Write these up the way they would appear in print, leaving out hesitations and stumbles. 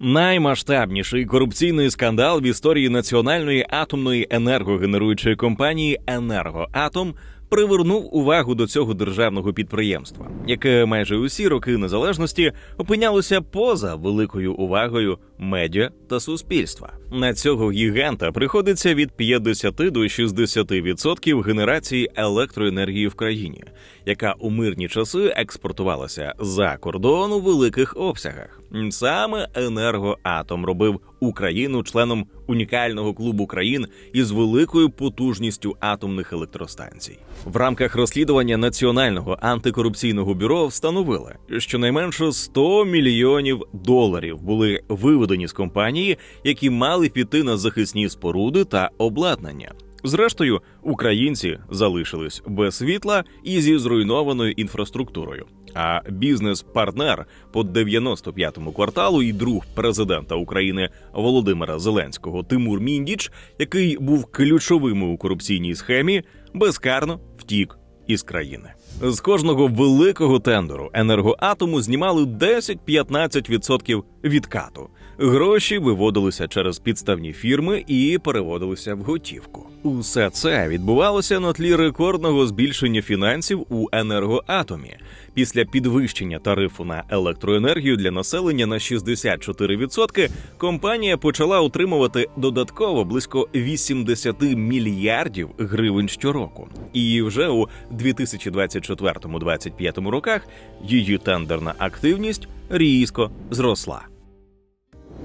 Наймасштабніший корупційний скандал в історії національної атомної енергогенеруючої компанії «Енергоатом» привернув увагу до цього державного підприємства, яке майже усі роки незалежності опинялося поза великою увагою медіа та суспільства. На цього гіганта приходиться від 50 до 60% генерації електроенергії в країні, яка у мирні часи експортувалася за кордон у великих обсягах. Саме «Енергоатом» робив Україну членом унікального клубу країн із великою потужністю атомних електростанцій. В рамках розслідування Національного антикорупційного бюро встановили, що щонайменше 100 мільйонів доларів були виведені з компанії, які мали піти на захисні споруди та обладнання. Зрештою, українці залишились без світла і зі зруйнованою інфраструктурою. А бізнес-партнер по 95-му кварталу і друг президента України Володимира Зеленського Тимур Міндіч, який був ключовим у корупційній схемі, безкарно втік із країни. З кожного великого тендеру «Енергоатому» знімали 10-15% відкату. Гроші виводилися через підставні фірми і переводилися в готівку. Усе це відбувалося на тлі рекордного збільшення фінансів у «Енергоатомі». Після підвищення тарифу на електроенергію для населення на 64% компанія почала отримувати додатково близько 80 мільярдів гривень щороку. І вже у 2024-2025 роках її тендерна активність різко зросла.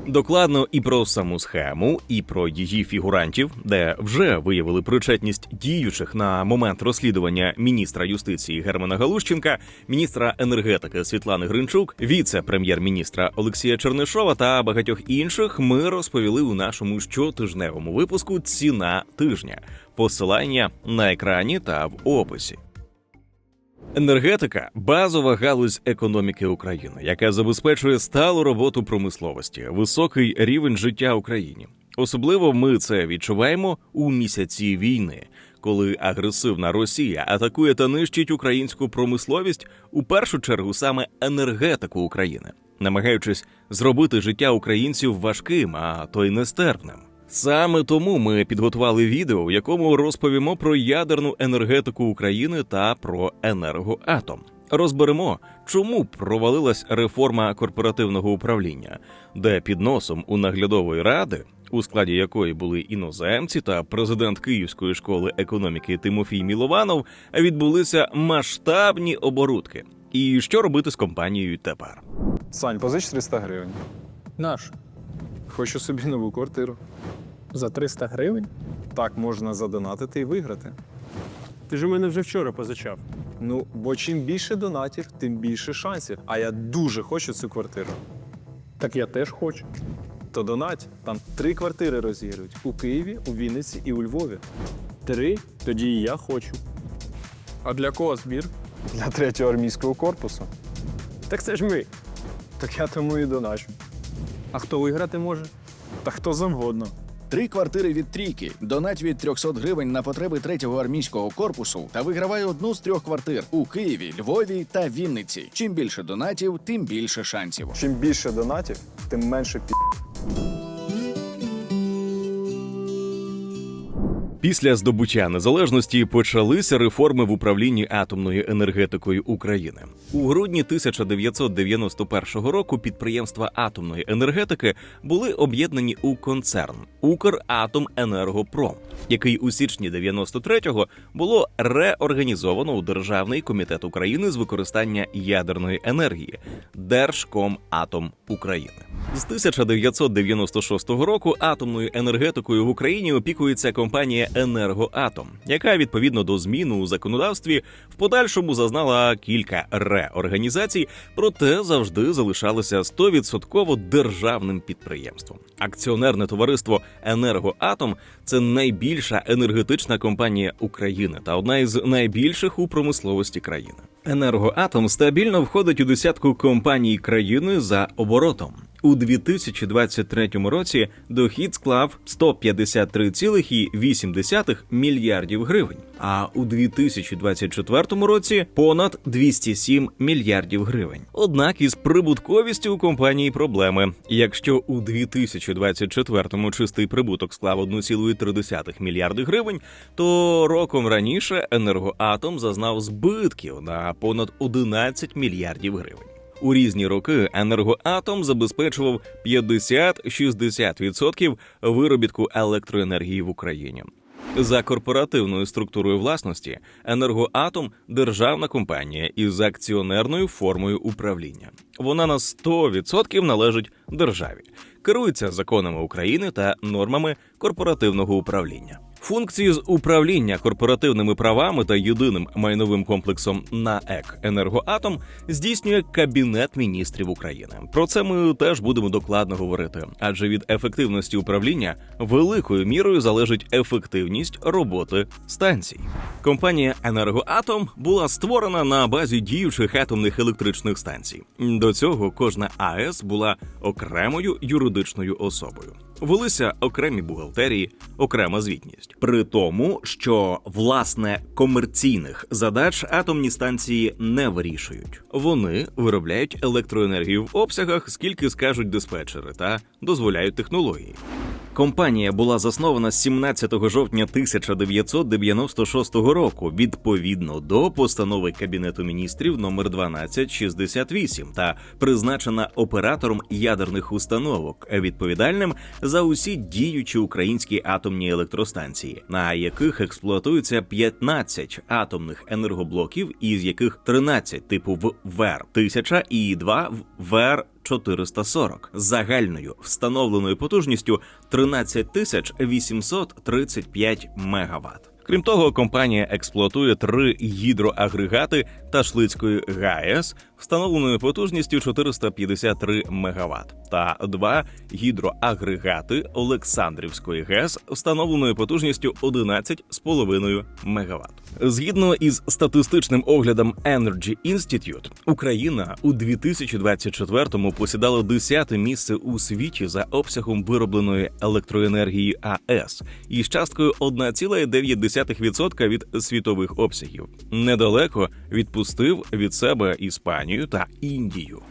Докладно і про саму схему, і про її фігурантів, де вже виявили причетність діючих на момент розслідування міністра юстиції Германа Галущенка, міністра енергетики Світлани Гринчук, віце-прем'єр-міністра Олексія Чернишова та багатьох інших ми розповіли у нашому щотижневому випуску «Ціна тижня». Посилання на екрані та в описі. Енергетика – базова галузь економіки України, яка забезпечує сталу роботу промисловості, високий рівень життя в Україні. Особливо ми це відчуваємо у місяці війни, коли агресивна Росія атакує та нищить українську промисловість, у першу чергу саме енергетику України, намагаючись зробити життя українців важким, а то й нестерпним. Саме тому ми підготували відео, в якому розповімо про ядерну енергетику України та про «Енергоатом». Розберемо, чому провалилась реформа корпоративного управління, де під носом у наглядової ради, у складі якої були іноземці та президент Київської школи економіки Тимофій Мілованов, відбулися масштабні оборудки. І що робити з компанією тепер? Сань, позич 300 гривень. Наш. Хочу собі нову квартиру. За 300 гривень? Так можна задонатити і виграти. Ти ж у мене вже вчора позичав. Ну, бо чим більше донатів, тим більше шансів. А я дуже хочу цю квартиру. Так я теж хочу. То донать, там 3 квартири розіграють. У Києві, у Вінниці і у Львові. 3? Тоді і я хочу. А для кого збір? Для 3-го армійського корпусу. Так це ж ми. Так я тому і доначу. А хто виграти може? Та хто завгодно. 3 квартири від трійки. Донать від 300 гривень на потреби 3-го армійського корпусу та вигравай одну з 3 квартир у Києві, Львові та Вінниці. Чим більше донатів, тим більше шансів. Чим більше донатів, тим менше Після здобуття незалежності почалися реформи в управлінні атомною енергетикою України. У грудні 1991 року підприємства атомної енергетики були об'єднані у концерн «Укратоменергопром», який у січні 93-го було реорганізовано у Державний комітет України з використання ядерної енергії Держкоматом України. З 1996 року атомною енергетикою в Україні опікується компанія «Енергоатом», яка, відповідно до змін у законодавстві, в подальшому зазнала кілька реорганізацій, проте завжди залишалася 100% державним підприємством. Акціонерне товариство «Енергоатом» – це найбільша енергетична компанія України та одна із найбільших у промисловості країни. «Енергоатом» стабільно входить у десятку компаній країни за оборотом. У 2023 році дохід склав 153,8 мільярдів гривень. а у 2024 році понад 207 мільярдів гривень. Однак із прибутковістю у компанії проблеми. Якщо у 2024-му чистий прибуток склав 1,3 мільярди гривень, то роком раніше «Енергоатом» зазнав збитків на понад 11 мільярдів гривень. У різні роки «Енергоатом» забезпечував 50-60% виробітку електроенергії в Україні. За корпоративною структурою власності «Енергоатом» – державна компанія із акціонерною формою управління. Вона на 100% належить державі, керується законами України та нормами корпоративного управління. Функції з управління корпоративними правами та єдиним майновим комплексом НАЕК «Енергоатом» здійснює Кабінет міністрів України. Про це ми теж будемо докладно говорити, адже від ефективності управління великою мірою залежить ефективність роботи станцій. Компанія «Енергоатом» була створена на базі діючих атомних електричних станцій. До цього кожна АЕС була окремою юридичною особою. Велися окремі бухгалтерії, окрема звітність. При тому, що, власне, комерційних задач атомні станції не вирішують. Вони виробляють електроенергію в обсягах, скільки скажуть диспетчери, та дозволяють технології. Компанія була заснована 17 жовтня 1996 року відповідно до постанови Кабінету міністрів номер 1268 та призначена оператором ядерних установок, відповідальним за усі діючі українські атомні електростанції, на яких експлуатується 15 атомних енергоблоків, із яких 13 типу ВВЕР-1000 і 2 ВВЕР-440 з загальною встановленою потужністю 13 835 МВт. Крім того, компанія експлуатує 3 гідроагрегати Ташлицької ГАЕС встановленою потужністю 453 МВт та 2 гідроагрегати Олександрівської ГЕС встановленою потужністю 11,5 МВт. Згідно із статистичним оглядом Energy Institute, Україна у 2024-му посідала 10-те місце у світі за обсягом виробленої електроенергії АЕС із часткою 1,9% від світових обсягів. Недалеко відпустив від себе Іспанію та Індію.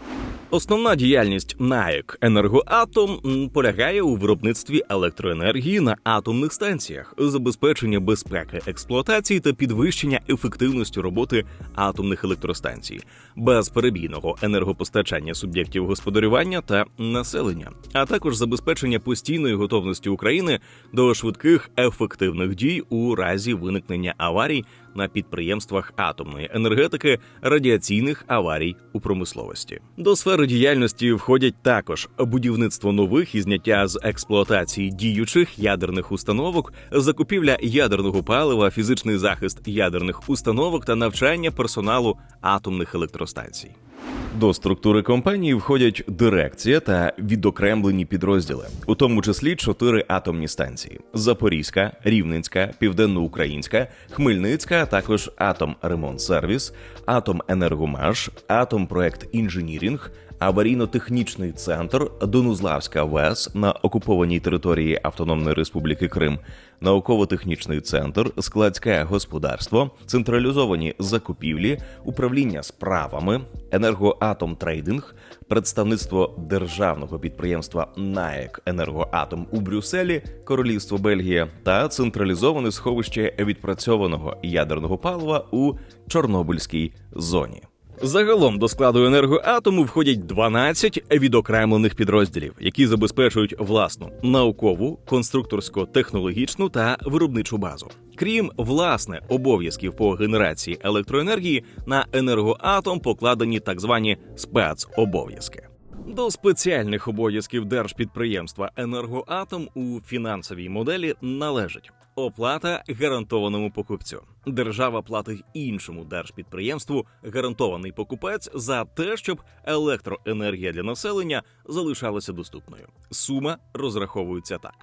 Основна діяльність НАЕК «Енергоатом» полягає у виробництві електроенергії на атомних станціях, забезпечення безпеки експлуатації та підвищення ефективності роботи атомних електростанцій, безперебійного енергопостачання суб'єктів господарювання та населення, а також забезпечення постійної готовності України до швидких ефективних дій у разі виникнення аварій на підприємствах атомної енергетики, радіаційних аварій у промисловості. До сфери діяльності входять також будівництво нових і зняття з експлуатації діючих ядерних установок, закупівля ядерного палива, фізичний захист ядерних установок та навчання персоналу атомних електростанцій. До структури компанії входять дирекція та відокремлені підрозділи, у тому числі 4 атомні станції – Запорізька, Рівненська, Південноукраїнська, Хмельницька, а також Атомремонтсервіс, Атоменергомаш, Атомпроектінженірінг, Аварійно-технічний центр, Донузлавська ВЕС на окупованій території Автономної Республіки Крим, Науково-технічний центр, Складське господарство, централізовані закупівлі, управління справами, Енергоатомтрейдинг, представництво державного підприємства НАЕК «Енергоатом» у Брюсселі, Королівство Бельгія та централізоване сховище відпрацьованого ядерного палива у Чорнобильській зоні. Загалом до складу «Енергоатому» входять 12 відокремлених підрозділів, які забезпечують власну наукову, конструкторсько-технологічну та виробничу базу. Крім, власне, обов'язків по генерації електроенергії, на «Енергоатом» покладені так звані спецобов'язки. До спеціальних обов'язків держпідприємства «Енергоатом» у фінансовій моделі належить оплата гарантованому покупцю. Держава платить іншому держпідприємству гарантований покупець за те, щоб електроенергія для населення залишалася доступною. Сума розраховується так.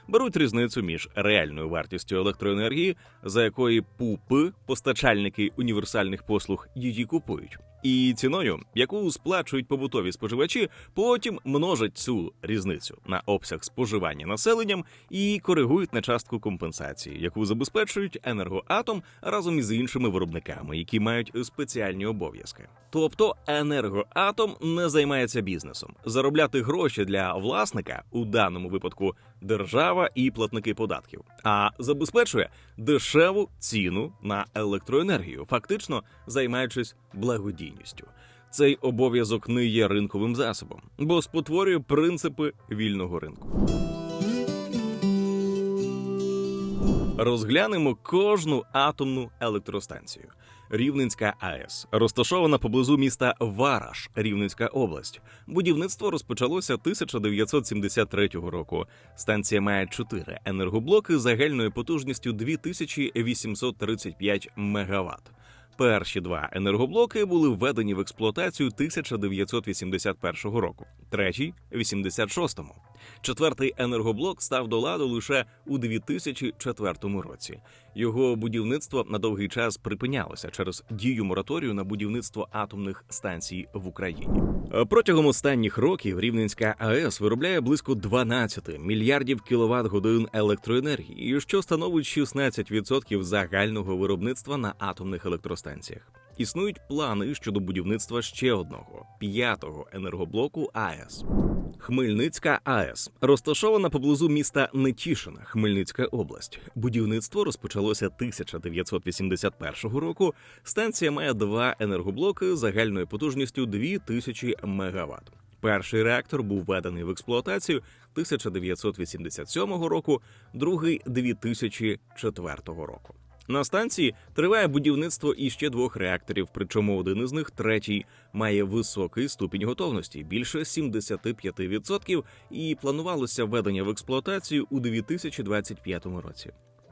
Беруть різницю між реальною вартістю електроенергії, за якої ПУПи, постачальники універсальних послуг, її купують, і ціною, яку сплачують побутові споживачі, потім множать цю різницю на обсяг споживання населенням і коригують на частку компенсації. експлуатації, яку забезпечують «Енергоатом» разом із іншими виробниками, які мають спеціальні обов'язки. Тобто «Енергоатом» не займається бізнесом. Заробляти гроші для власника, у даному випадку держава і платники податків, а забезпечує дешеву ціну на електроенергію, фактично займаючись благодійністю. Цей обов'язок не є ринковим засобом, бо спотворює принципи вільного ринку. Розглянемо кожну атомну електростанцію. Рівненська АЕС розташована поблизу міста Вараш, Рівненська область. Будівництво розпочалося 1973 року. Станція має 4 енергоблоки загальною потужністю 2835 МВт. Перші 2 енергоблоки були введені в експлуатацію 1981 року, третій – 86-му. Четвертий енергоблок став до ладу лише у 2004 році. Його будівництво на довгий час припинялося через дію мораторію на будівництво атомних станцій в Україні. Протягом останніх років Рівненська АЕС виробляє близько 12 мільярдів кіловат-годин електроенергії, що становить 16% загального виробництва на атомних електростанціях. Існують плани щодо будівництва ще одного, 5-го енергоблоку АЕС. Хмельницька АЕС розташована поблизу міста Нетішина, Хмельницька область. Будівництво розпочалося 1981 року. Станція має 2 енергоблоки загальною потужністю 2000 МВт. Перший реактор був введений в експлуатацію 1987 року, другий – 2004 року. На станції триває будівництво іще 2 реакторів, причому один із них, третій, має високий ступінь готовності, більше 75%, і планувалося введення в експлуатацію у 2025 році.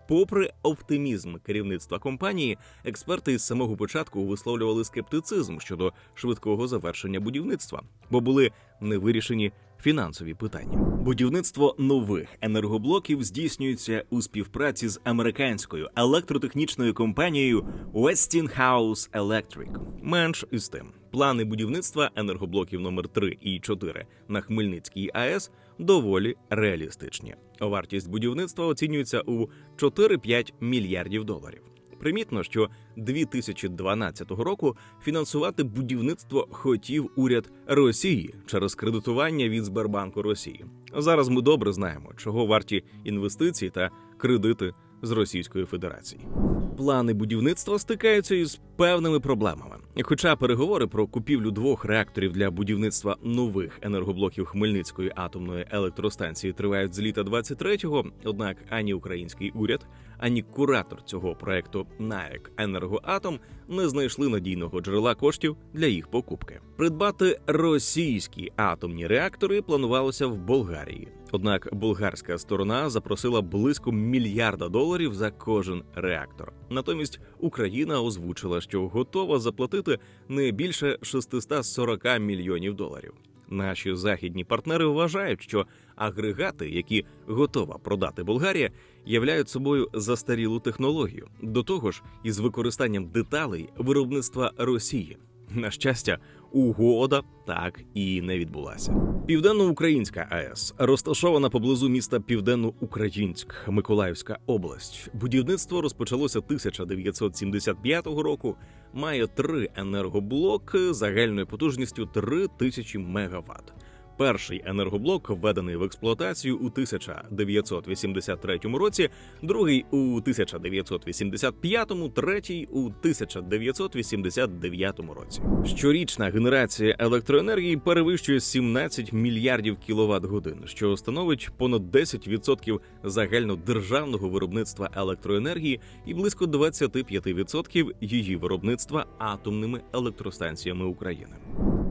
Попри оптимізм керівництва компанії, експерти із самого початку висловлювали скептицизм щодо швидкого завершення будівництва, бо були невирішені фінансові питання. Будівництво нових енергоблоків здійснюється у співпраці з американською електротехнічною компанією Westinghouse Electric. Менш із тим, плани будівництва енергоблоків номер 3 і 4 на Хмельницькій АЕС доволі реалістичні. Вартість будівництва оцінюється у 4-5 мільярдів доларів. Примітно, що 2012 року фінансувати будівництво хотів уряд Росії через кредитування від Сбербанку Росії. Зараз ми добре знаємо, чого варті інвестиції та кредити з Російської Федерації. Плани будівництва стикаються із певними проблемами. Хоча переговори про купівлю 2 реакторів для будівництва нових енергоблоків Хмельницької атомної електростанції тривають з літа 23-го, однак ані український уряд, ані куратор цього проекту НАЕК «Енергоатом» не знайшли надійного джерела коштів для їх покупки. Придбати російські атомні реактори планувалося в Болгарії. Однак болгарська сторона запросила близько $1 мільярда за кожен реактор. Натомість Україна озвучила, що готова заплатити не більше $640 мільйонів. Наші західні партнери вважають, що агрегати, які готова продати Болгарія, являють собою застарілу технологію, до того ж із використанням деталей виробництва Росії. На щастя, угода так і не відбулася. Південноукраїнська АЕС розташована поблизу міста Південноукраїнськ, Миколаївська область. Будівництво розпочалося 1975 року, має 3 енергоблоки загальною потужністю 3000 МВт. Перший енергоблок введений в експлуатацію у 1983 році, другий у 1985, третій у 1989 році. Щорічна генерація електроенергії перевищує 17 мільярдів кіловат-годин, що становить понад 10% загальнодержавного виробництва електроенергії і близько 25% її виробництва атомними електростанціями України.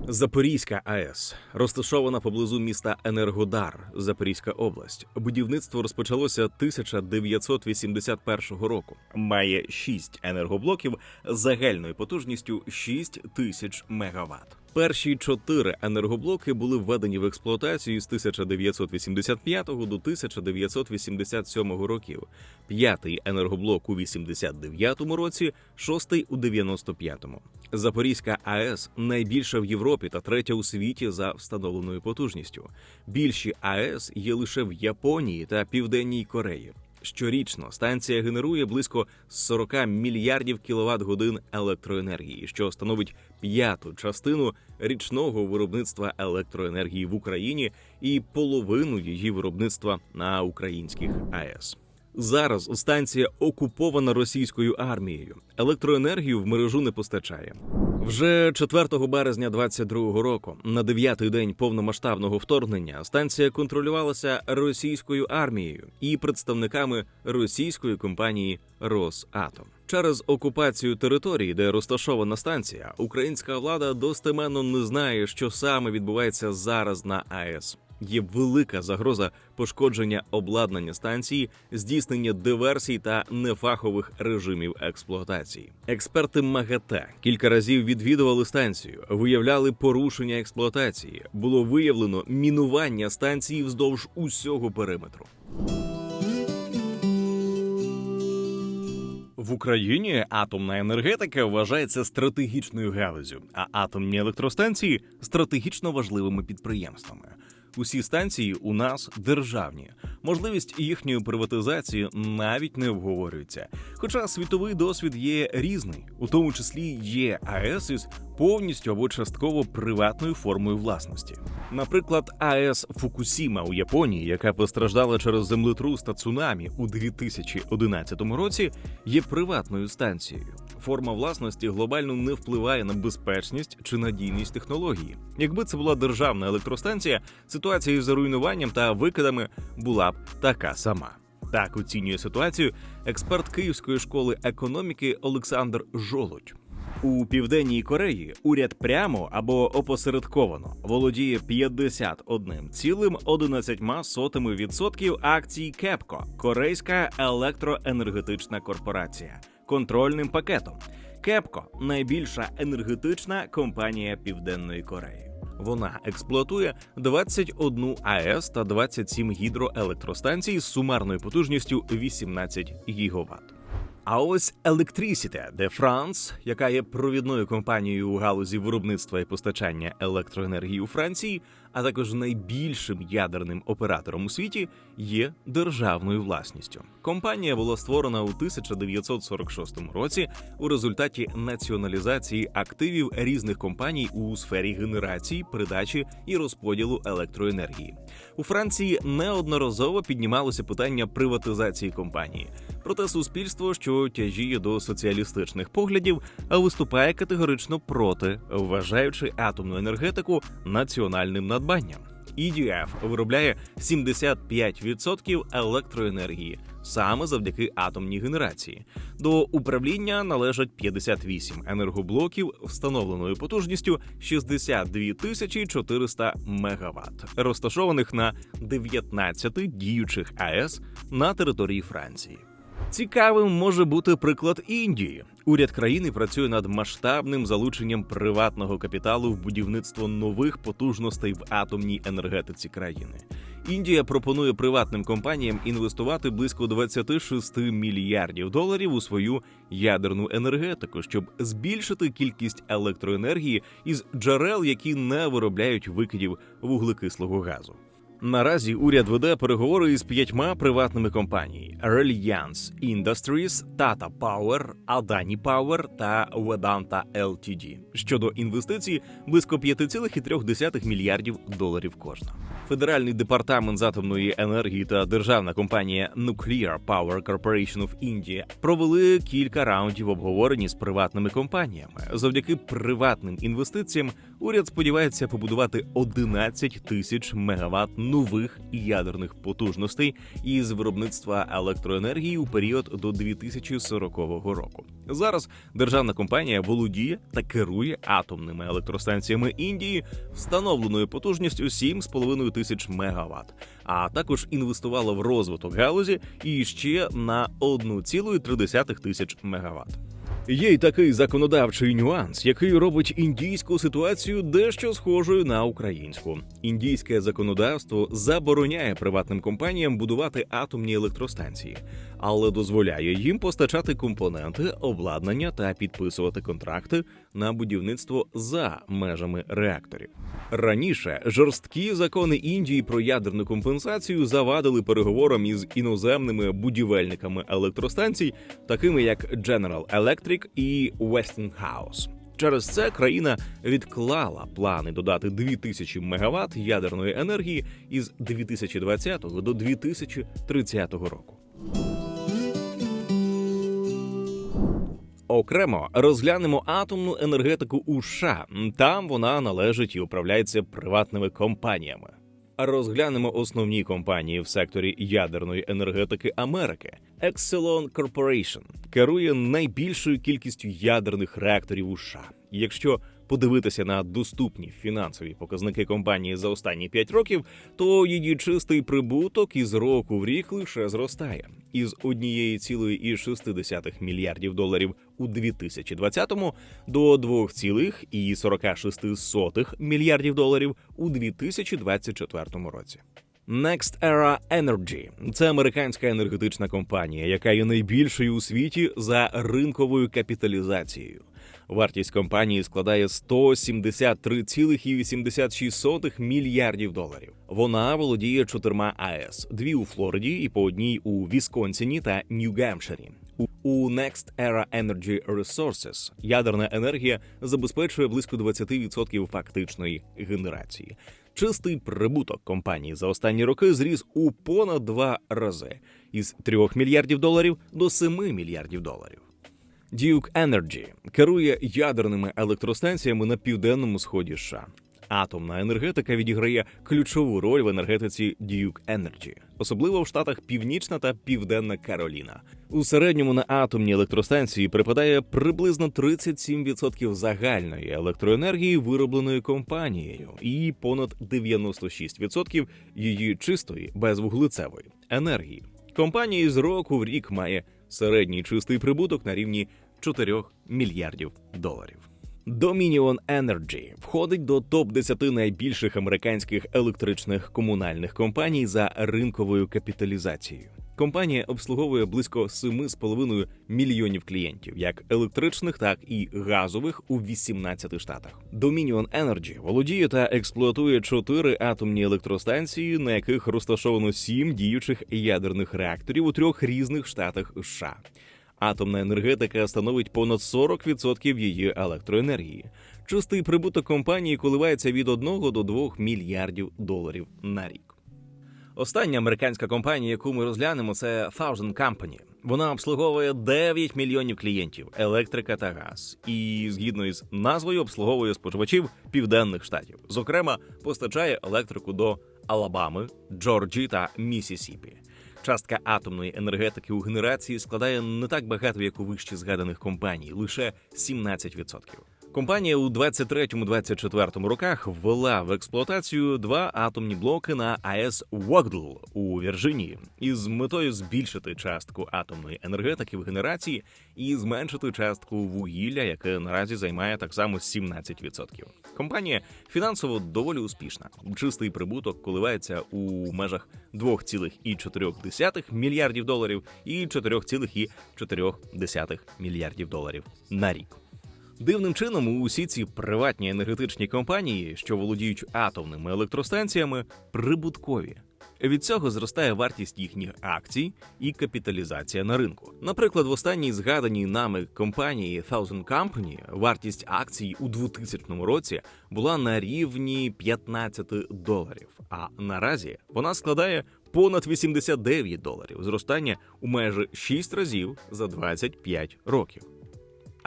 Запорізька АЕС розташована поблизу міста Енергодар, Запорізька область. Будівництво розпочалося 1981 року. Має 6 енергоблоків загальною потужністю 6000 МВт. Перші 4 енергоблоки були введені в експлуатацію з 1985 до 1987 років. 5-й енергоблок у 89 році, 6-й у 95-му. Запорізька АЕС найбільша в Європі та третя у світі за встановленою потужністю. Більші АЕС є лише в Японії та Південній Кореї. Щорічно станція генерує близько 40 мільярдів кіловат-годин електроенергії, що становить 1/5 частину річного виробництва електроенергії в Україні і половину її виробництва на українських АЕС. Зараз станція окупована російською армією. Електроенергію в мережу не постачає. Вже 4 березня 2022 року, на 9-й день повномасштабного вторгнення, станція контролювалася російською армією і представниками російської компанії «Росатом». Через окупацію території, де розташована станція, українська влада достеменно не знає, що саме відбувається зараз на АЕС. Є велика загроза пошкодження обладнання станції, здійснення диверсій та нефахових режимів експлуатації. Експерти МАГАТЕ кілька разів відвідували станцію, виявляли порушення експлуатації. Було виявлено мінування станції вздовж усього периметру. В Україні атомна енергетика вважається стратегічною галуззю, а атомні електростанції – стратегічно важливими підприємствами. Усі станції у нас державні. Можливість їхньої приватизації навіть не обговорюється. Хоча світовий досвід є різний, у тому числі є АЕС із повністю або частково приватною формою власності. Наприклад, АЕС Фукусіма у Японії, яка постраждала через землетрус та цунамі у 2011 році, є приватною станцією. Форма власності глобально не впливає на безпечність чи надійність технології. Якби це була державна електростанція, ситуація із руйнуванням та викидами була б така сама. Так оцінює ситуацію експерт Київської школи економіки Олександр Жолудь. У Південній Кореї уряд прямо або опосередковано володіє 51,11% акцій КЕПКО – Корейська електроенергетична корпорація, контрольним пакетом. КЕПКО – найбільша енергетична компанія Південної Кореї. Вона експлуатує 21 АЕС та 27 гідроелектростанцій з сумарною потужністю 18 гігаватт. А ось Electricité de France, яка є провідною компанією у галузі виробництва і постачання електроенергії у Франції, а також найбільшим ядерним оператором у світі, є державною власністю. Компанія була створена у 1946 році у результаті націоналізації активів різних компаній у сфері генерації, передачі і розподілу електроенергії. У Франції неодноразово піднімалося питання приватизації компанії. Проте суспільство, що тяжіє до соціалістичних поглядів, виступає категорично проти, вважаючи атомну енергетику національним надбанням. EDF виробляє 75% електроенергії саме завдяки атомній генерації. До управління належать 58 енергоблоків встановленою потужністю 62 400 МВт, розташованих на 19 діючих АЕС на території Франції. Цікавим може бути приклад Індії. Уряд країни працює над масштабним залученням приватного капіталу в будівництво нових потужностей в атомній енергетиці країни. Індія пропонує приватним компаніям інвестувати близько 26 мільярдів доларів у свою ядерну енергетику, щоб збільшити кількість електроенергії із джерел, які не виробляють викидів вуглекислого газу. Наразі уряд веде переговори із 5 приватними компаніями – Reliance Industries, Tata Power, Adani Power та Vedanta Ltd. Щодо інвестицій – близько 5,3 мільярдів доларів кожна. Федеральний департамент з атомної енергії та державна компанія Nuclear Power Corporation of India провели кілька раундів обговорень з приватними компаніями. Завдяки приватним інвестиціям уряд сподівається побудувати 11 тисяч мегаватт нових ядерних потужностей із виробництва електроенергії у період до 2040 року. Зараз державна компанія володіє та керує атомними електростанціями Індії встановленою потужністю 7,5 тисяч мегаватт, а також інвестувала в розвиток галузі і ще на 1,3 тисяч мегаватт. Є й такий законодавчий нюанс, який робить індійську ситуацію дещо схожою на українську. Індійське законодавство забороняє приватним компаніям будувати атомні електростанції, але дозволяє їм постачати компоненти, обладнання та підписувати контракти на будівництво за межами реакторів. Раніше жорсткі закони Індії про ядерну компенсацію завадили переговорам із іноземними будівельниками електростанцій, такими як General Electric і Westinghouse. Через це країна відклала плани додати 2000 МВт ядерної енергії із 2020 до 2030 року. Окремо розглянемо атомну енергетику у США. Там вона належить і управляється приватними компаніями. Розглянемо основні компанії в секторі ядерної енергетики Америки. Exelon Corporation керує найбільшою кількістю ядерних реакторів у США. Якщо подивитися на доступні фінансові показники компанії за останні 5 років, то її чистий прибуток із року в рік лише зростає. Із 1,6 мільярдів доларів у 2020-му до 2,46 мільярдів доларів у 2024 році. NextEra Energy – це американська енергетична компанія, яка є найбільшою у світі за ринковою капіталізацією. Вартість компанії складає 173,86 мільярдів доларів. Вона володіє 4 АЕС – 2 у Флориді і по одній у Вісконсіні та Нью-Гемпширі. У NextEra Energy Resources ядерна енергія забезпечує близько 20% фактичної генерації. Чистий прибуток компанії за останні роки зріс у понад 2 рази – із 3 мільярдів доларів до 7 мільярдів доларів. Duke Energy керує ядерними електростанціями на південному сході США. Атомна енергетика відіграє ключову роль в енергетиці Duke Energy, особливо в штатах Північна та Південна Кароліна. У середньому на атомні електростанції припадає приблизно 37% загальної електроенергії, виробленої компанією, і понад 96% її чистої, безвуглецевої енергії. Компанія з року в рік має середній чистий прибуток на рівні 4 мільярдів доларів. Dominion Energy входить до топ-10 найбільших американських електричних комунальних компаній за ринковою капіталізацією. Компанія обслуговує близько 7,5 мільйонів клієнтів, як електричних, так і газових у 18 штатах. Dominion Energy володіє та експлуатує 4 атомні електростанції, на яких розташовано 7 діючих ядерних реакторів у 3 різних штатах США. Атомна енергетика становить понад 40% її електроенергії. Чистий прибуток компанії коливається від 1 до 2 мільярдів доларів на рік. Остання американська компанія, яку ми розглянемо, це Thousand Company. Вона обслуговує 9 мільйонів клієнтів, електрика та газ. І, згідно із назвою, обслуговує споживачів південних штатів. Зокрема, постачає електрику до Алабами, Джорджії та Міссісіпі. Частка атомної енергетики у генерації складає не так багато, як у вище згаданих компаній – лише 17%. Компанія у 23-24 роках ввела в експлуатацію 2 атомні блоки на АЕС Вогдл у Вірджинії із метою збільшити частку атомної енергетики в генерації і зменшити частку вугілля, яке наразі займає так само 17%. Компанія фінансово доволі успішна. Чистий прибуток коливається у межах 2,4 мільярдів доларів і 4,4 мільярдів доларів на рік. Дивним чином, усі ці приватні енергетичні компанії, що володіють атомними електростанціями, прибуткові. Від цього зростає вартість їхніх акцій і капіталізація на ринку. Наприклад, в останній згаданій нами компанії Thousand Company вартість акцій у 2000 році була на рівні $15, а наразі вона складає понад $89, зростання у майже 6 разів за 25 років.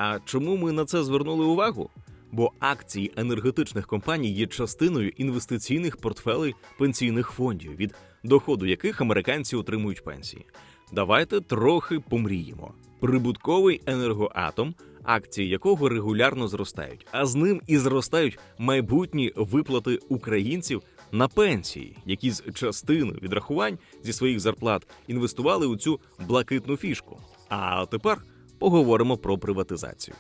А чому ми на це звернули увагу? Бо акції енергетичних компаній є частиною інвестиційних портфелей пенсійних фондів, від доходу яких американці отримують пенсії. Давайте трохи помріємо. Прибутковий енергоатом, акції якого регулярно зростають, а з ним і зростають майбутні виплати українців на пенсії, які з частини відрахувань зі своїх зарплат інвестували у цю блакитну фішку. А тепер поговоримо про приватизацію.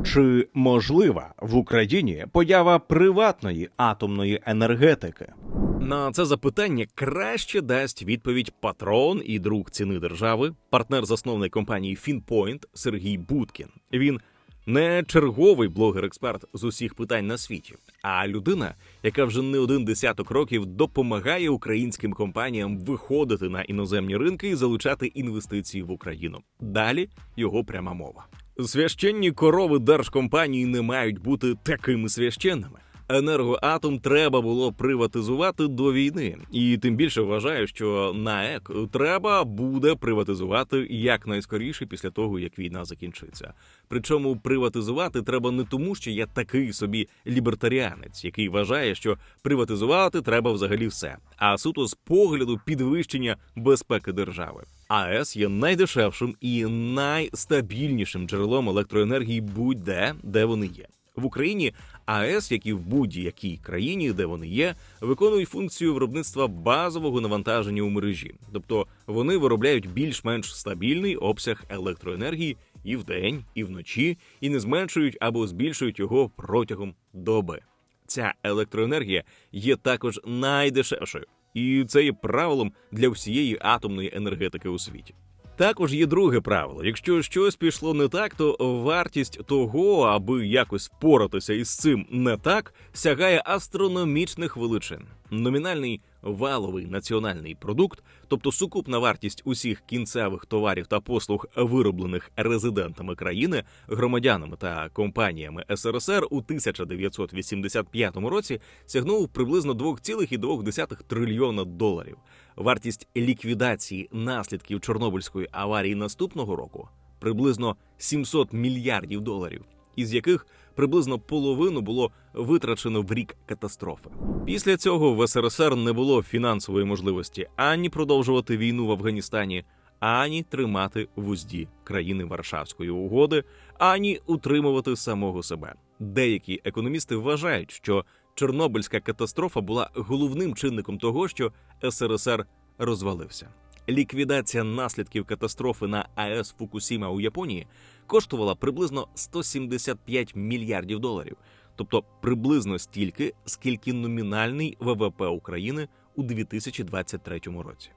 Чи можлива в Україні поява приватної атомної енергетики? На це запитання краще дасть відповідь патрон і друг ціни держави, партнер-засновник компанії FinPoint Сергій Будкін. Він Не черговий блогер-експерт з усіх питань на світі, а людина, яка вже не один десяток років допомагає українським компаніям виходити на іноземні ринки і залучати інвестиції в Україну. Далі його пряма мова. Священні корови держкомпанії не мають бути такими священними. Енергоатом треба було приватизувати до війни, і тим більше вважаю, що НАЕК треба буде приватизувати якнайскоріше після того, як війна закінчиться. Причому приватизувати треба не тому, що я такий собі лібертаріанець, який вважає, що приватизувати треба взагалі все, а суто з погляду підвищення безпеки держави. АЕС є найдешевшим і найстабільнішим джерелом електроенергії будь-де, де вони є. В Україні АЕС, як і в будь-якій країні, де вони є, виконують функцію виробництва базового навантаження у мережі. Тобто вони виробляють більш-менш стабільний обсяг електроенергії і вдень, і вночі, і не зменшують або збільшують його протягом доби. Ця електроенергія є також найдешевшою. І це є правилом для всієї атомної енергетики у світі. Також є друге правило. Якщо щось пішло не так, то вартість того, аби якось впоратися із цим не так, сягає астрономічних величин. Номінальний валовий національний продукт, тобто сукупна вартість усіх кінцевих товарів та послуг, вироблених резидентами країни, громадянами та компаніями СРСР у 1985 році, сягнув приблизно 2,2 трильйона доларів. Вартість ліквідації наслідків Чорнобильської аварії наступного року – приблизно 700 мільярдів доларів, із яких приблизно половину було витрачено в рік катастрофи. Після цього в СРСР не було фінансової можливості ані продовжувати війну в Афганістані, ані тримати в узді країни Варшавської угоди, ані утримувати самого себе. Деякі економісти вважають, що Чорнобильська катастрофа була головним чинником того, що СРСР розвалився. Ліквідація наслідків катастрофи на АЕС Фукусіма у Японії коштувала приблизно 175 мільярдів доларів, тобто приблизно стільки, скільки номінальний ВВП України у 2023 році.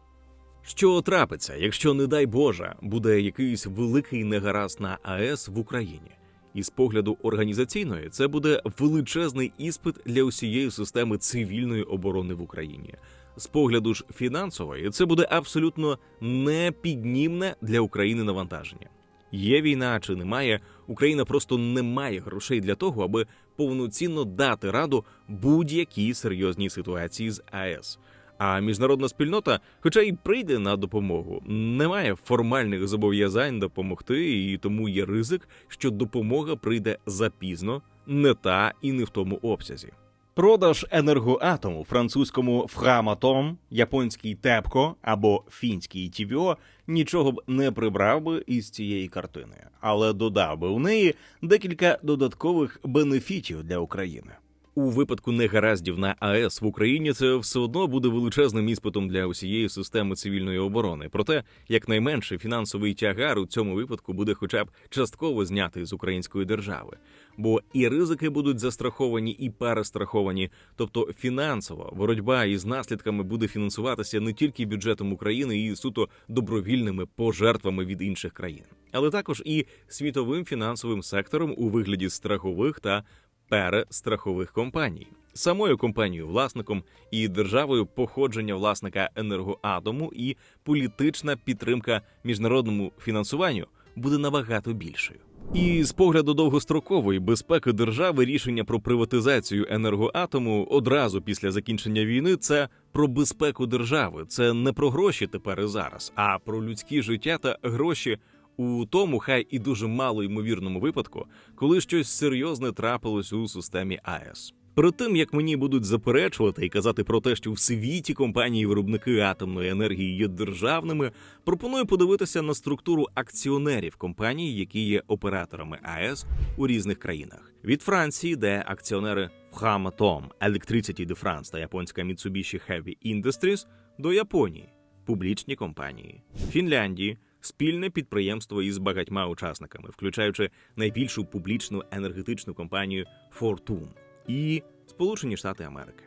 Що трапиться, якщо, не дай Боже, буде якийсь великий негаразд на АЕС в Україні? Із погляду організаційної, це буде величезний іспит для усієї системи цивільної оборони в Україні. З погляду ж фінансової, це буде абсолютно непіднімне для України навантаження. Є війна чи немає, Україна просто не має грошей для того, аби повноцінно дати раду будь-якій серйозній ситуації з АЕС. А міжнародна спільнота, хоча й прийде на допомогу, не має формальних зобов'язань допомогти, і тому є ризик, що допомога прийде запізно, не та і не в тому обсязі. Продаж енергоатому французькому Фраматом, японський ТЕПКО або фінський ТВО нічого б не прибрав би із цієї картини, але додав би у неї декілька додаткових бенефітів для України. У випадку негараздів на АЕС в Україні це все одно буде величезним іспитом для усієї системи цивільної оборони. Проте, якнайменше, фінансовий тягар у цьому випадку буде хоча б частково знятий з української держави. Бо і ризики будуть застраховані, і перестраховані. Тобто фінансова боротьба із наслідками буде фінансуватися не тільки бюджетом України і суто добровільними пожертвами від інших країн, але також і світовим фінансовим сектором у вигляді страхових та перестрахових компаній, самою компанією-власником і державою походження власника енергоатому, і політична підтримка міжнародному фінансуванню буде набагато більшою. І з погляду довгострокової безпеки держави рішення про приватизацію енергоатому одразу після закінчення війни – це про безпеку держави, це не про гроші тепер і зараз, а про людські життя та гроші у тому, хай і дуже малоймовірному випадку, коли щось серйозне трапилось у системі АЕС. Перед тим, як мені будуть заперечувати і казати про те, що в світі компанії-виробники атомної енергії є державними, пропоную подивитися на структуру акціонерів компаній, які є операторами АЕС у різних країнах. Від Франції, де акціонери Framatome, Electricity de France та японська Mitsubishi Heavy Industries, до Японії – публічні компанії. Фінляндії – спільне підприємство із багатьма учасниками, включаючи найбільшу публічну енергетичну компанію Fortum, і Сполучені Штати Америки.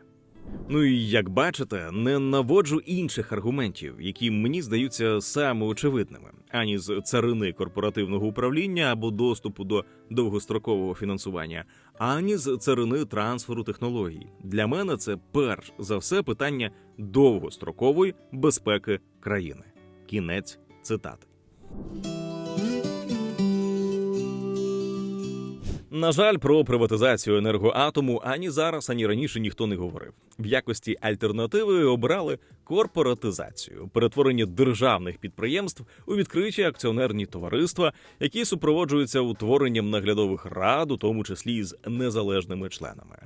Ну і як бачите, не наводжу інших аргументів, які мені здаються самоочевидними, ані з царини корпоративного управління або доступу до довгострокового фінансування, ані з царини трансферу технологій. Для мене це перш за все питання довгострокової безпеки країни. Кінець цитати. На жаль, про приватизацію енергоатому ані зараз, ані раніше ніхто не говорив. В якості альтернативи обрали корпоратизацію, перетворення державних підприємств у відкриті акціонерні товариства, які супроводжуються утворенням наглядових рад, у тому числі з незалежними членами.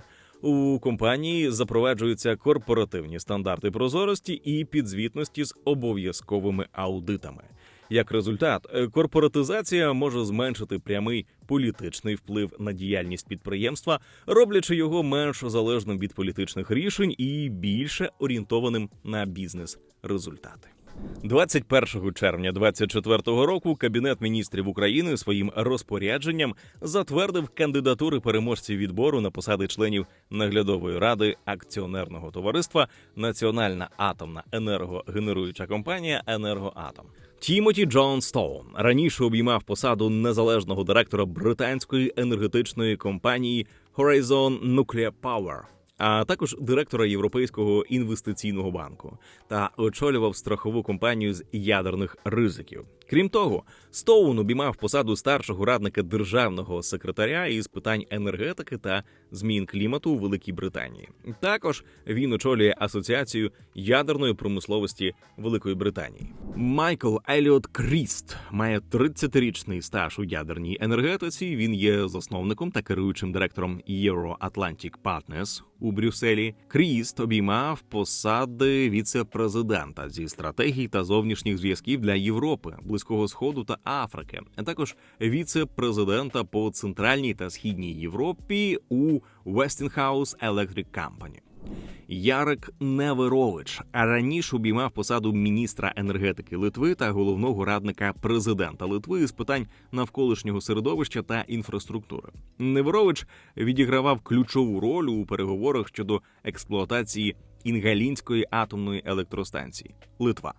У компанії запроваджуються корпоративні стандарти прозорості і підзвітності з обов'язковими аудитами. Як результат, корпоратизація може зменшити прямий політичний вплив на діяльність підприємства, роблячи його менш залежним від політичних рішень і більше орієнтованим на бізнес-результати. 21 червня 2024 року Кабінет міністрів України своїм розпорядженням затвердив кандидатури переможців відбору на посади членів наглядової ради акціонерного товариства «Національна атомна енергогенеруюча компанія «Енергоатом». Тімоті Джон Стоун раніше обіймав посаду незалежного директора британської енергетичної компанії Horizon Nuclear Power, а також директора Європейського інвестиційного банку та очолював страхову компанію з ядерних ризиків. Крім того, Стоун обіймав посаду старшого радника державного секретаря із питань енергетики та змін клімату у Великій Британії. Також він очолює Асоціацію ядерної промисловості Великої Британії. Майкл Еліот Кріст має 30-річний стаж у ядерній енергетиці. Він є засновником та керуючим директором Euro-Atlantic Partners у Брюсселі. Кріст обіймав посади віце-президента зі стратегій та зовнішніх зв'язків для Європи, Близького Сходу та Африки, а також віце-президента по Центральній та Східній Європі у Westinghouse Electric Company. Ярик Неверович раніше обіймав посаду міністра енергетики Литви та головного радника президента Литви з питань навколишнього середовища та інфраструктури. Неверович відігравав ключову роль у переговорах щодо експлуатації Інгалінської атомної електростанції Литва.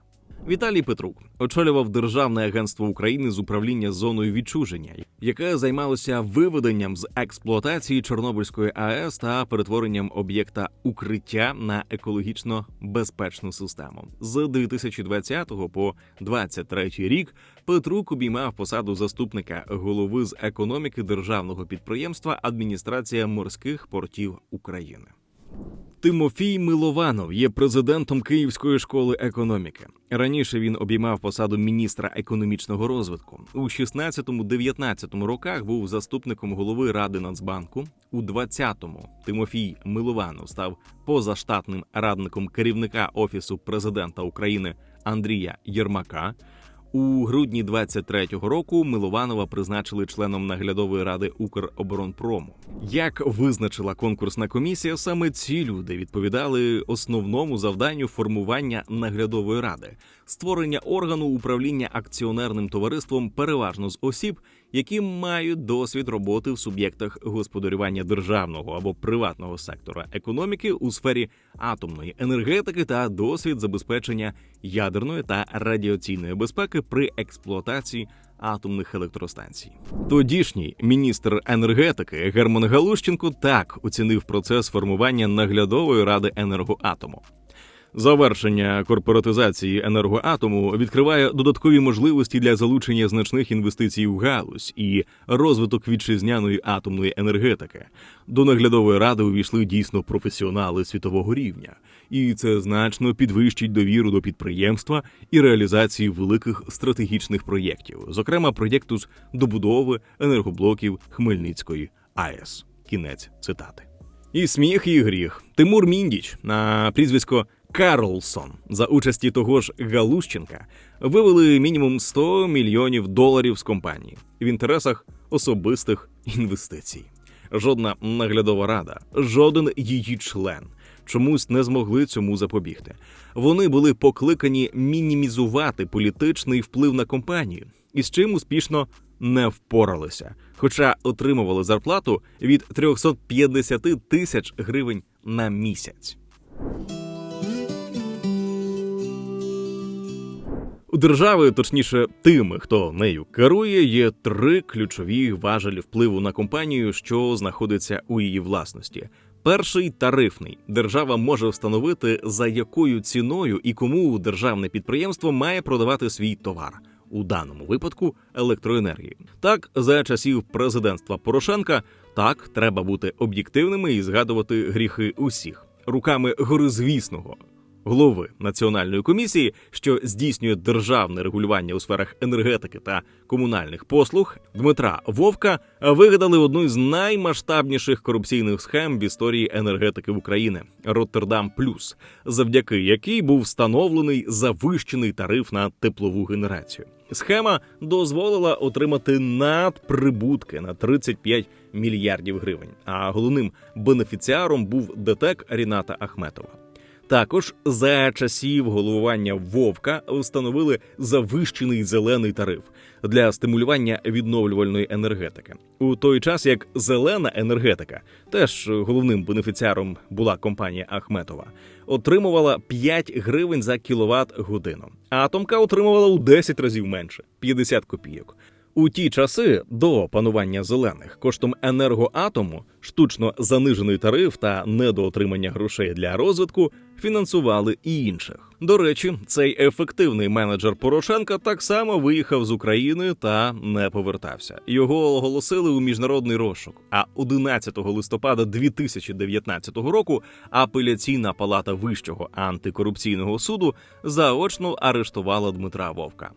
Віталій Петрук очолював Державне агентство України з управління зоною відчуження, яке займалося виведенням з експлуатації Чорнобильської АЕС та перетворенням об'єкта «Укриття» на екологічно безпечну систему. З 2020 по 2023 рік Петрук обіймав посаду заступника голови з економіки державного підприємства «Адміністрація морських портів України». Тимофій Милованов є президентом Київської школи економіки. Раніше він обіймав посаду міністра економічного розвитку. У 16-19 роках був заступником голови Ради Нацбанку. У 20-му Тимофій Милованов став позаштатним радником керівника Офісу президента України Андрія Єрмака. У грудні 23-го року Милованова призначили членом наглядової ради Укроборонпрому. Як визначила конкурсна комісія, саме ці люди відповідали основному завданню формування наглядової ради – створення органу управління акціонерним товариством переважно з осіб, які мають досвід роботи в суб'єктах господарювання державного або приватного сектора економіки у сфері атомної енергетики та досвід забезпечення ядерної та радіаційної безпеки при експлуатації атомних електростанцій. Тодішній міністр енергетики Герман Галущенко так оцінив процес формування наглядової ради енергоатому. Завершення корпоратизації енергоатому відкриває додаткові можливості для залучення значних інвестицій в галузь і розвиток вітчизняної атомної енергетики. До наглядової ради увійшли дійсно професіонали світового рівня. І це значно підвищить довіру до підприємства і реалізації великих стратегічних проєктів, зокрема проєкту з добудови енергоблоків Хмельницької АЕС. Кінець цитати. І сміх, і гріх. Тимур Міндіч на прізвисько Карлсон за участі того ж Галущенка вивели мінімум $100 мільйонів з компанії в інтересах особистих інвестицій. Жодна наглядова рада, жоден її член чомусь не змогли цьому запобігти. Вони були покликані мінімізувати політичний вплив на компанію, і з чим успішно не впоралися, хоча отримували зарплату від 350 тисяч гривень на місяць. У держави, точніше, тими, хто нею керує, є 3 ключові важелі впливу на компанію, що знаходиться у її власності. Перший – тарифний. Держава може встановити, за якою ціною і кому державне підприємство має продавати свій товар. У даному випадку – електроенергію. Так, за часів президентства Порошенка, так, треба бути об'єктивними і згадувати гріхи усіх. Руками горизвісного голови Національної комісії, що здійснює державне регулювання у сферах енергетики та комунальних послуг, Дмитра Вовка, вигадали одну з наймасштабніших корупційних схем в історії енергетики України – «Роттердам Плюс», завдяки якій був встановлений завищений тариф на теплову генерацію. Схема дозволила отримати надприбутки на 35 мільярдів гривень, а головним бенефіціаром був ДТЕК Ріната Ахметова. Також за часів головування Вовка встановили завищений зелений тариф для стимулювання відновлювальної енергетики. У той час як зелена енергетика, теж головним бенефіціаром була компанія Ахметова, отримувала 5 гривень за кіловат-годину. Атомка отримувала у 10 разів менше – 50 копійок. У ті часи, до панування зелених, коштом енергоатому штучно занижений тариф та недоотримання грошей для розвитку фінансували і інших. До речі, цей ефективний менеджер Порошенка так само виїхав з України та не повертався. Його оголосили у міжнародний розшук. А 11 листопада 2019 року апеляційна палата Вищого антикорупційного суду заочно арештувала Дмитра Вовка.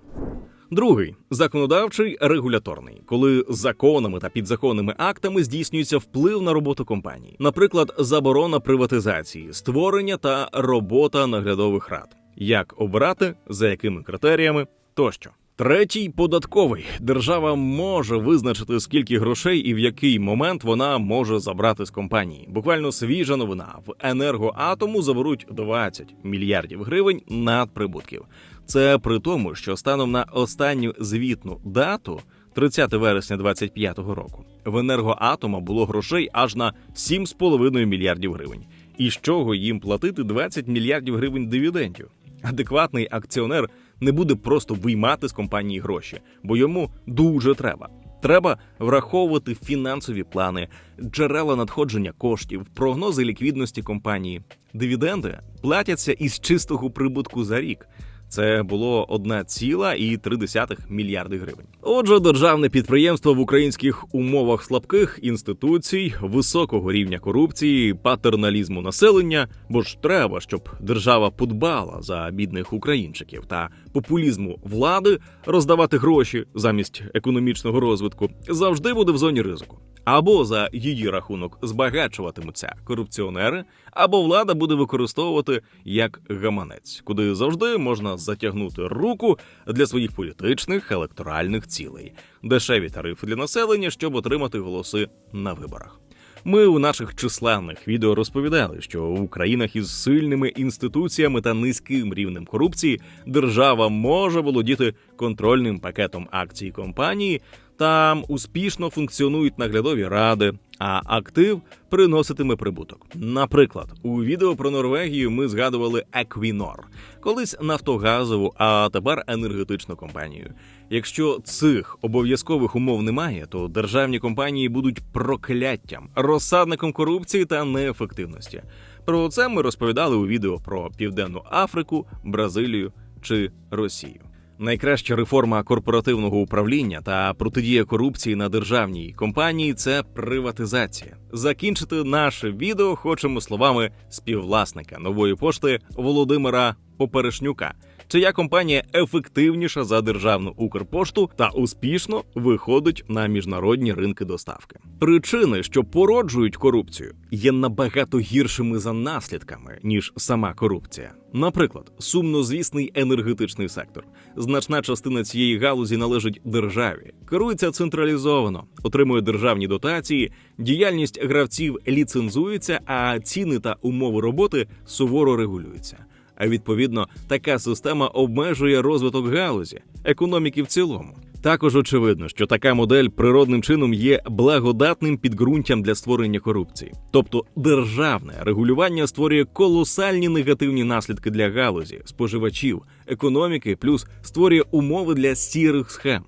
Другий – законодавчий регуляторний, коли законами та підзаконними актами здійснюється вплив на роботу компаній. Наприклад, заборона приватизації, створення та робота наглядових рад. Як обирати, за якими критеріями тощо. Третій – податковий. Держава може визначити, скільки грошей і в який момент вона може забрати з компанії. Буквально свіжа новина. В енергоатому заберуть 20 мільярдів гривень надприбутків. Це при тому, що станом на останню звітну дату, 30 вересня 2025 року, в енергоатома було грошей аж на 7,5 мільярдів гривень. І з чого їм платити 20 мільярдів гривень дивідендів? Адекватний акціонер не буде просто виймати з компанії гроші, бо йому дуже треба. Треба враховувати фінансові плани, джерела надходження коштів, прогнози ліквідності компанії. Дивіденди платяться із чистого прибутку за рік. Це було 1,3 мільярди гривень. Отже, державне підприємство в українських умовах слабких інституцій, високого рівня корупції, патерналізму населення, бо ж треба, щоб держава подбала за бідних українчиків, та популізму влади роздавати гроші замість економічного розвитку, завжди буде в зоні ризику. Або за її рахунок збагачуватимуться корупціонери, або влада буде використовувати як гаманець, куди завжди можна затягнути руку для своїх політичних, електоральних цілей. Дешеві тарифи для населення, щоб отримати голоси на виборах. Ми у наших численних відео розповідали, що у країнах із сильними інституціями та низьким рівнем корупції держава може володіти контрольним пакетом акцій компанії, там успішно функціонують наглядові ради, а актив приноситиме прибуток. Наприклад, у відео про Норвегію ми згадували Equinor, колись нафтогазову, а тепер енергетичну компанію. Якщо цих обов'язкових умов немає, то державні компанії будуть прокляттям, розсадником корупції та неефективності. Про це ми розповідали у відео про Південну Африку, Бразилію чи Росію. Найкраща реформа корпоративного управління та протидія корупції на державній компанії – це приватизація. Закінчити наше відео хочемо словами співвласника Нової пошти Володимира Поперешнюка, чия компанія ефективніша за державну Укрпошту та успішно виходить на міжнародні ринки доставки. Причини, що породжують корупцію, є набагато гіршими за наслідками, ніж сама корупція. Наприклад, сумнозвісний енергетичний сектор. Значна частина цієї галузі належить державі, керується централізовано, отримує державні дотації, діяльність гравців ліцензується, а ціни та умови роботи суворо регулюються. А відповідно, така система обмежує розвиток галузі, економіки в цілому. Також очевидно, що така модель природним чином є благодатним підґрунтям для створення корупції. Тобто державне регулювання створює колосальні негативні наслідки для галузі, споживачів, економіки, плюс створює умови для сірих схем.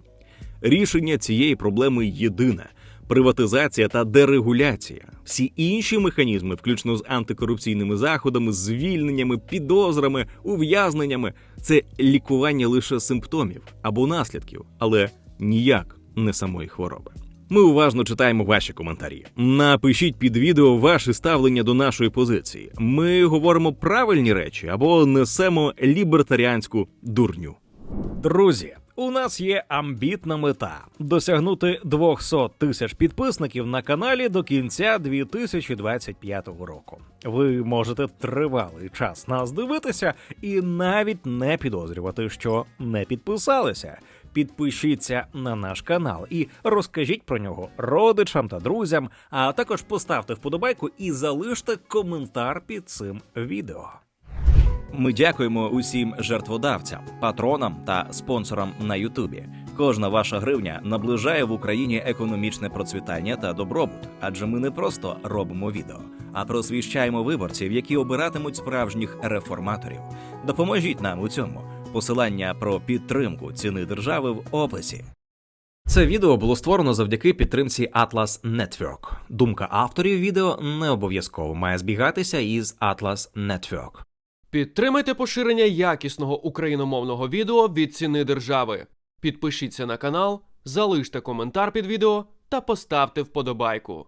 Рішення цієї проблеми єдине – приватизація та дерегуляція. Всі інші механізми, включно з антикорупційними заходами, звільненнями, підозрами, ув'язненнями – це лікування лише симптомів або наслідків, але ніяк не самої хвороби. Ми уважно читаємо ваші коментарі. Напишіть під відео ваше ставлення до нашої позиції. Ми говоримо правильні речі або несемо лібертаріанську дурню. Друзі, у нас є амбітна мета – досягнути 200 тисяч підписників на каналі до кінця 2025 року. Ви можете тривалий час нас дивитися і навіть не підозрювати, що не підписалися. Підпишіться на наш канал і розкажіть про нього родичам та друзям, а також поставте вподобайку і залиште коментар під цим відео. Ми дякуємо усім жертводавцям, патронам та спонсорам на Ютубі. Кожна ваша гривня наближає в Україні економічне процвітання та добробут, адже ми не просто робимо відео, а просвіщаємо виборців, які обиратимуть справжніх реформаторів. Допоможіть нам у цьому. Посилання про підтримку ціни держави в описі. Це відео було створено завдяки підтримці Atlas Network. Думка авторів відео не обов'язково має збігатися із Atlas Network. Підтримайте поширення якісного україномовного відео від ціни держави. Підпишіться на канал, залиште коментар під відео та поставте вподобайку.